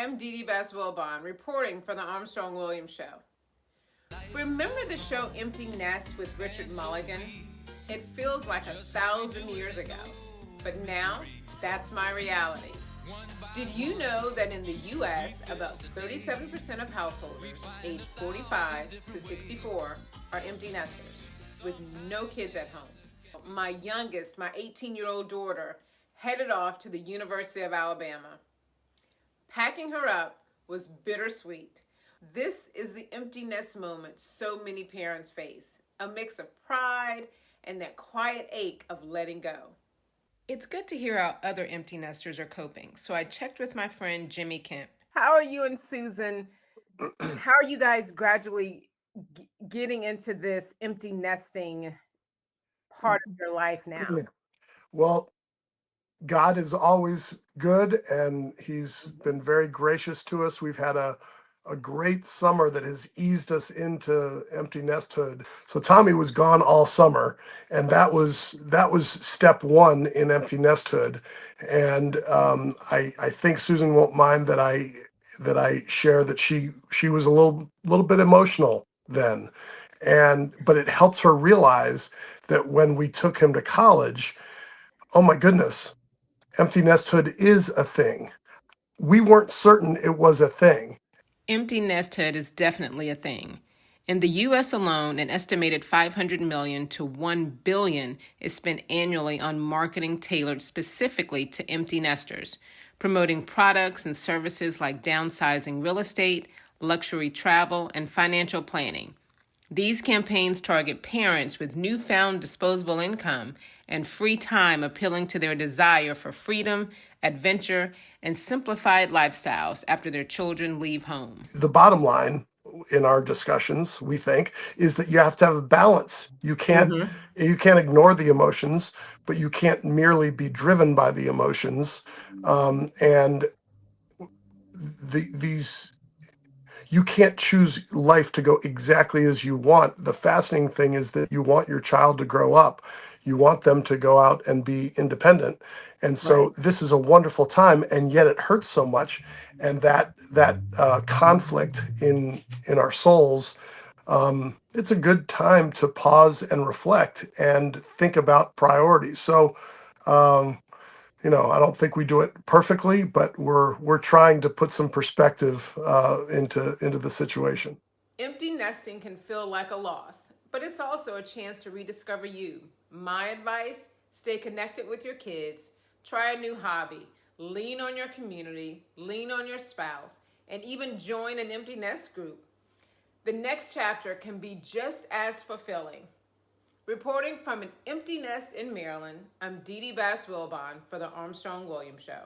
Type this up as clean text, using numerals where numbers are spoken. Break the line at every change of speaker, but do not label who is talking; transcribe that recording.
am Dee Dee Bass Wilbon, reporting for the Armstrong-Williams Show. Remember the show Empty Nest with Richard Mulligan? It feels like 1,000 years ago, but now that's my reality. Did you know that in the U.S., about 37% of householders aged 45 to 64 are empty nesters with no kids at home? My youngest, my 18-year-old daughter, headed off to the University of Alabama. Packing her up was bittersweet. This is the empty nest moment so many parents face, a mix of pride and that quiet ache of letting go. It's good to hear how other empty nesters are coping, so I checked with my friend Jimmy Kemp. How are you and Susan? How are you guys gradually getting into this empty nesting part of your life now?
Well, God is always good, and He's been very gracious to us. We've had a great summer that has eased us into empty nesthood. So Tommy was gone all summer, and that was step one in empty nesthood. And I think Susan won't mind that I share that she was a little bit emotional then, but it helped her realize that when we took him to college, oh my goodness, empty nesthood is a thing. We weren't certain it was a thing.
Empty nesthood is definitely a thing. In the U.S. alone, an estimated $500 million to $1 billion is spent annually on marketing tailored specifically to empty nesters, promoting products and services like downsizing real estate, luxury travel, and financial planning. These campaigns target parents with newfound disposable income and free time, appealing to their desire for freedom, adventure, and simplified lifestyles after their children leave home.
The bottom line in our discussions, we think, is that you have to have a balance. You can't ignore the emotions, but you can't merely be driven by the emotions. And these you can't choose life to go exactly as you want. The fascinating thing is that you want your child to grow up. You want them to go out and be independent. And so this is a wonderful time, and yet it hurts so much. And that conflict in our souls, it's a good time to pause and reflect and think about priorities. So I don't think we do it perfectly, but we're trying to put some perspective into the situation.
Empty nesting can feel like a loss, but it's also a chance to rediscover you. My advice: stay connected with your kids, try a new hobby, lean on your community, lean on your spouse, and even join an empty nest group. The next chapter can be just as fulfilling. Reporting from an empty nest in Maryland, I'm Dee Dee Bass Wilbon for the Armstrong-Williams Show.